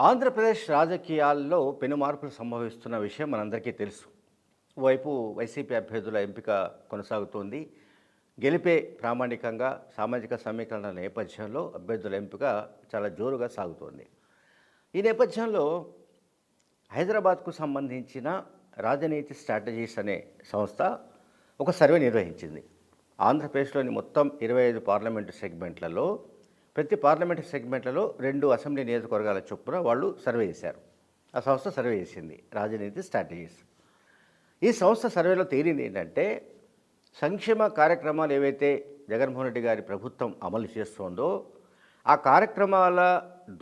ఆంధ్రప్రదేశ్ రాజకీయాల్లో పెనుమార్పులు సంభవిస్తున్న విషయం మనందరికీ తెలుసు. ఓవైపు వైసీపీ అభ్యర్థుల ఎంపిక కొనసాగుతోంది. గెలిపే ప్రామాణికంగా సామాజిక సమీకరణల నేపథ్యంలో అభ్యర్థుల ఎంపిక చాలా జోరుగా సాగుతోంది. ఈ నేపథ్యంలో హైదరాబాద్కు సంబంధించిన రాజనీతి స్ట్రాటజీస్ అనే సంస్థ ఒక సర్వే నిర్వహించింది. ఆంధ్రప్రదేశ్లోని మొత్తం 25 పార్లమెంటు సెగ్మెంట్లలో ప్రతి పార్లమెంటు సెగ్మెంట్లలో 2 అసెంబ్లీ నియోజకవర్గాల చొప్పున వాళ్ళు సర్వే చేశారు. ఆ సంస్థ సర్వే చేసింది రాజనీతి స్ట్రాటజీస్. ఈ సంస్థ సర్వేలో తేలింది ఏంటంటే, సంక్షేమ కార్యక్రమాలు ఏవైతే జగన్మోహన్ రెడ్డి గారి ప్రభుత్వం అమలు చేస్తోందో ఆ కార్యక్రమాల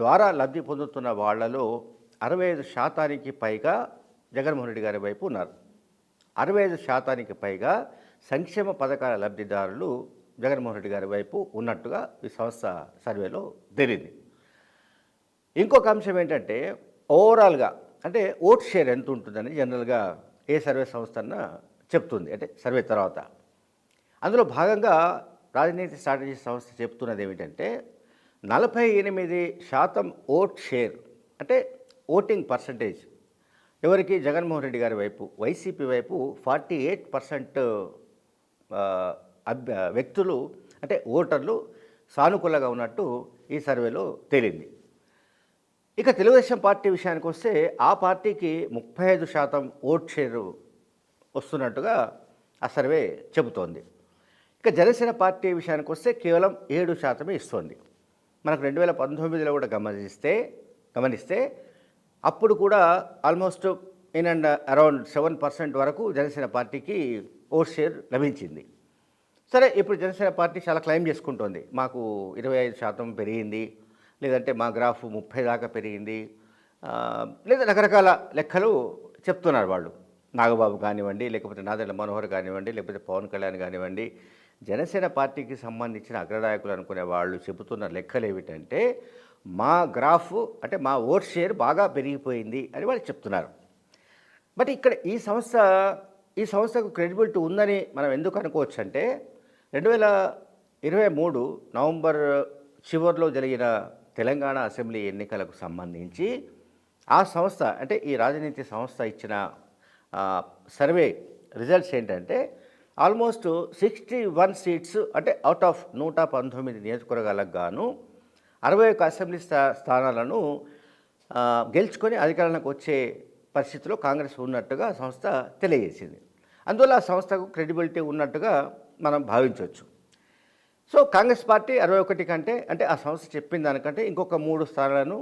ద్వారా లబ్ధి పొందుతున్న వాళ్లలో 65% పైగా జగన్మోహన్ రెడ్డి గారి వైపు ఉన్నారు. 65% పైగా సంక్షేమ పథకాల లబ్ధిదారులు జగన్మోహన్ రెడ్డి గారి వైపు ఉన్నట్టుగా ఈ సంస్థ సర్వేలో తేలింది. ఇంకొక అంశం ఏంటంటే, ఓవరాల్గా అంటే ఓట్ షేర్ ఎంత ఉంటుందని జనరల్గా ఏ సర్వే సంస్థ అన్నా చెప్తుంది, అంటే సర్వే తర్వాత. అందులో భాగంగా రాజనీతి స్ట్రాటజీ సంస్థ చెప్తున్నది ఏమిటంటే, 48% ఓట్ షేర్ అంటే ఓటింగ్ పర్సంటేజ్ ఎవరికి, జగన్మోహన్ రెడ్డి గారి వైపు, వైసీపీ వైపు 48% వ్యక్తులు అంటే ఓటర్లు సానుకూలంగా ఉన్నట్టు ఈ సర్వేలో తేలింది. ఇక తెలుగుదేశం పార్టీ విషయానికి వస్తే ఆ పార్టీకి 35% ఓట్ షేరు వస్తున్నట్టుగా ఆ సర్వే చెబుతోంది. ఇక జనసేన పార్టీ విషయానికి వస్తే కేవలం 7% ఇస్తోంది. మనకు 2019లో కూడా గమనిస్తే అప్పుడు కూడా ఆల్మోస్ట్ ఇన్ అండ్ అరౌండ్ 7% వరకు జనసేన పార్టీకి ఓట్ షేర్ లభించింది. సరే, ఇప్పుడు జనసేన పార్టీ చాలా క్లెయిమ్ చేసుకుంటోంది, మాకు 25% పెరిగింది, లేదంటే మా గ్రాఫ్ 30 దాకా పెరిగింది, లేదా రకరకాల లెక్కలు చెప్తున్నారు వాళ్ళు. నాగబాబు కానివ్వండి, లేకపోతే నాదెళ్ల మనోహర్ కానివ్వండి, లేకపోతే పవన్ కళ్యాణ్ కానివ్వండి, జనసేన పార్టీకి సంబంధించిన అగ్రనాయకులు అనుకునే వాళ్ళు చెబుతున్న లెక్కలు ఏమిటంటే, మా గ్రాఫ్ అంటే మా ఓట్ షేర్ బాగా పెరిగిపోయింది అని వాళ్ళు చెప్తున్నారు. బట్ ఇక్కడ ఈ సంస్థకు క్రెడిబిలిటీ ఉందని మనం ఎందుకు అనుకోవచ్చు అంటే, 2023 నవంబర్ చివరిలో జరిగిన తెలంగాణ అసెంబ్లీ ఎన్నికలకు సంబంధించి ఆ సంస్థ అంటే ఈ రాజనీతి సంస్థ ఇచ్చిన సర్వే రిజల్ట్స్ ఏంటంటే, ఆల్మోస్ట్ 61 సీట్స్ అంటే అవుట్ ఆఫ్ 119 నియోజకవర్గాలకు గాను 61 అసెంబ్లీ స్థానాలను గెలుచుకొని అధికారంలోకి వచ్చే పరిస్థితిలో కాంగ్రెస్ ఉన్నట్టుగా సంస్థ తెలియజేసింది. అందువల్ల ఆ సంస్థకు క్రెడిబిలిటీ ఉన్నట్టుగా మనం భావించవచ్చు. సో కాంగ్రెస్ పార్టీ 61 కంటే అంటే ఆ సంస్థ చెప్పిన దానికంటే ఇంకొక 3 స్థానాలను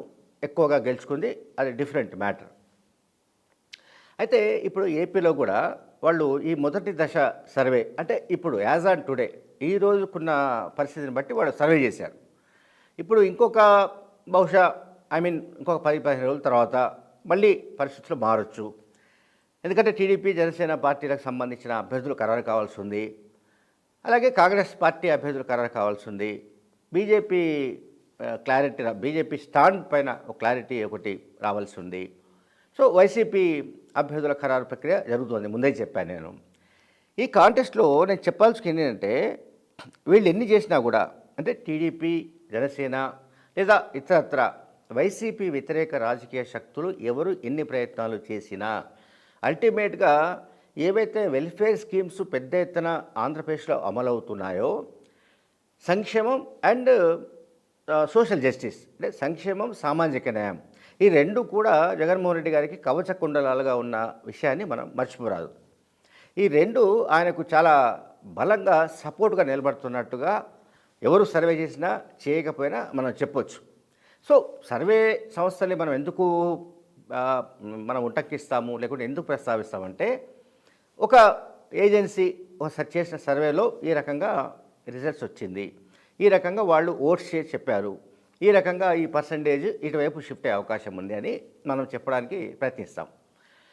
ఎక్కువగా గెలుచుకుంది, అది డిఫరెంట్ మ్యాటర్. అయితే ఇప్పుడు ఏపీలో కూడా వాళ్ళు ఈ మొదటి దశ సర్వే అంటే ఇప్పుడు యాజ్ ఆన్ టుడే ఈ రోజుకున్న పరిస్థితిని బట్టి వాళ్ళు సర్వే చేశారు. ఇప్పుడు ఇంకొక బహుశా ఇంకొక 10-15 రోజుల తర్వాత మళ్ళీ పరిస్థితులు మారచ్చు. ఎందుకంటే టీడీపీ జనసేన పార్టీలకు సంబంధించిన అభ్యర్థులు ఖరారు కావాల్సి ఉంది, అలాగే కాంగ్రెస్ పార్టీ అభ్యర్థులు ఖరారు కావాల్సి ఉంది, బీజేపీ స్టాండ్ పైన ఒక క్లారిటీ ఒకటి రావాల్సి ఉంది. సో వైసీపీ అభ్యర్థుల ఖరారు ప్రక్రియ జరుగుతుంది, ముందే చెప్పాను నేను. ఈ కాంటెస్ట్లో నేను చెప్పాల్సింది ఏంటంటే, వీళ్ళు ఎన్ని చేసినా కూడా అంటే టీడీపీ, జనసేన లేదా ఇతరత్ర వైసీపీ వ్యతిరేక రాజకీయ శక్తులు ఎవరు ఎన్ని ప్రయత్నాలు చేసినా అల్టిమేట్గా ఏవైతే వెల్ఫేర్ స్కీమ్స్ పెద్ద ఎత్తున ఆంధ్రప్రదేశ్లో అమలవుతున్నాయో, సంక్షేమం అండ్ సోషల్ జస్టిస్ అంటే సంక్షేమం, సామాజిక న్యాయం, ఈ రెండు కూడా జగన్మోహన్ రెడ్డి గారికి కవచ కుండలాలుగా ఉన్న విషయాన్ని మనం మర్చిపోరాదు. ఈ రెండు ఆయనకు చాలా బలంగా సపోర్ట్గా నిలబడుతున్నట్టుగా ఎవరు సర్వే చేసినా చేయకపోయినా మనం చెప్పొచ్చు. సో సర్వే సంస్థని మనం ఎందుకు ఉటంకిస్తాము, లేకుంటే ఎందుకు ప్రస్తావిస్తామంటే, ఒక ఏజెన్సీ ఒకసారి చేసిన సర్వేలో ఈ రకంగా రిజల్ట్స్ వచ్చింది, ఈ రకంగా వాళ్ళు ఓట్స్ చేసి చెప్పారు, ఈ రకంగా ఈ పర్సంటేజ్ ఇటువైపు షిఫ్ట్ అయ్యే అవకాశం ఉంది అని మనం చెప్పడానికి ప్రయత్నిస్తాం.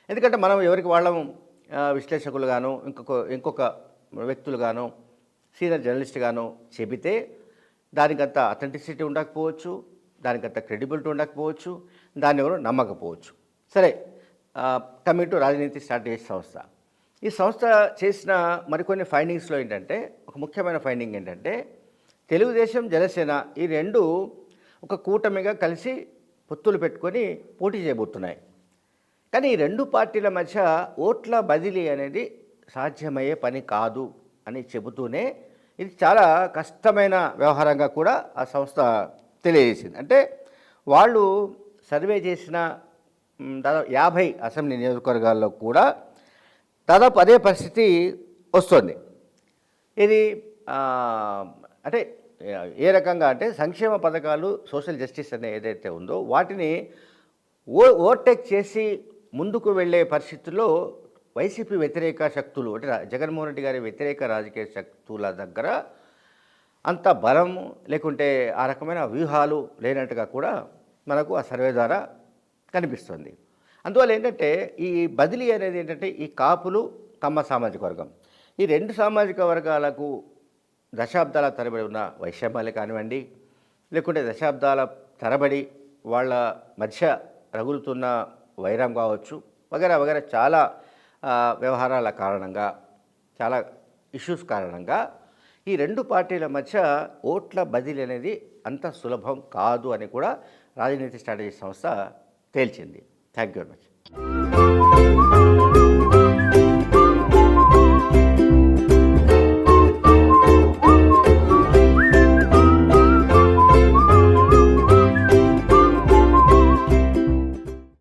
ఎందుకంటే మనం ఎవరికి వాళ్ళం విశ్లేషకులుగాను, ఇంకొక వ్యక్తులుగాను, సీనియర్ జర్నలిస్ట్గాను చెబితే దానికంత అథెంటిసిటీ ఉండకపోవచ్చు, దానికంత క్రెడిబిలిటీ ఉండకపోవచ్చు, దాన్ని ఎవరు నమ్మకపోవచ్చు. సరే, కమింగ్ టు రాజనీతి స్ట్రాటజీ సంస్థ. ఈ సంస్థ చేసిన మరికొన్ని ఫైండింగ్స్లో ఏంటంటే, ఒక ముఖ్యమైన ఫైండింగ్ ఏంటంటే, తెలుగుదేశం, జనసేన ఈ రెండు ఒక కూటమిగా కలిసి పొత్తులు పెట్టుకొని పోటీ చేయబోతున్నాయి. కానీ ఈ రెండు పార్టీల మధ్య ఓట్ల బదిలీ అనేది సాధ్యమయ్యే పని కాదు అని చెబుతూనే ఇది చాలా కష్టమైన వ్యవహారంగా కూడా ఆ సంస్థ తెలియజేసింది. అంటే వాళ్ళు సర్వే చేసిన దాదాపు 50 అసెంబ్లీ నియోజకవర్గాల్లో కూడా దాదాపు అదే పరిస్థితి వస్తుంది. ఇది అంటే ఏ రకంగా అంటే సంక్షేమ పథకాలు, సోషల్ జస్టిస్ అనే ఏదైతే ఉందో వాటిని ఓవర్టేక్ చేసి ముందుకు వెళ్ళే పరిస్థితుల్లో వైసీపీ వ్యతిరేక శక్తులు అంటే జగన్మోహన్ రెడ్డి గారి వ్యతిరేక రాజకీయ శక్తుల దగ్గర అంత బలం లేకుంటే ఆ రకమైన వ్యూహాలు లేనట్టుగా కూడా మనకు ఆ సర్వే ద్వారా కనిపిస్తుంది. అందువల్ల ఏంటంటే ఈ బదిలీ అనేది ఏంటంటే ఈ కాపులు, కమ్మ సామాజిక వర్గం ఈ రెండు సామాజిక వర్గాలకు దశాబ్దాల తరబడి ఉన్న వైషమ్యాలు కానివ్వండి, లేకుంటే దశాబ్దాల తరబడి వాళ్ళ మధ్య రగులుతున్న వైరం కావచ్చు, వగైరా వగైరా చాలా వ్యవహారాల కారణంగా, చాలా ఇష్యూస్ కారణంగా ఈ రెండు పార్టీల మధ్య ఓట్ల బదిలీ అనేది అంత సులభం కాదు అని కూడా రాజనీతి స్ట్రాటజీ సంస్థ తేల్చింది. Thank you very much.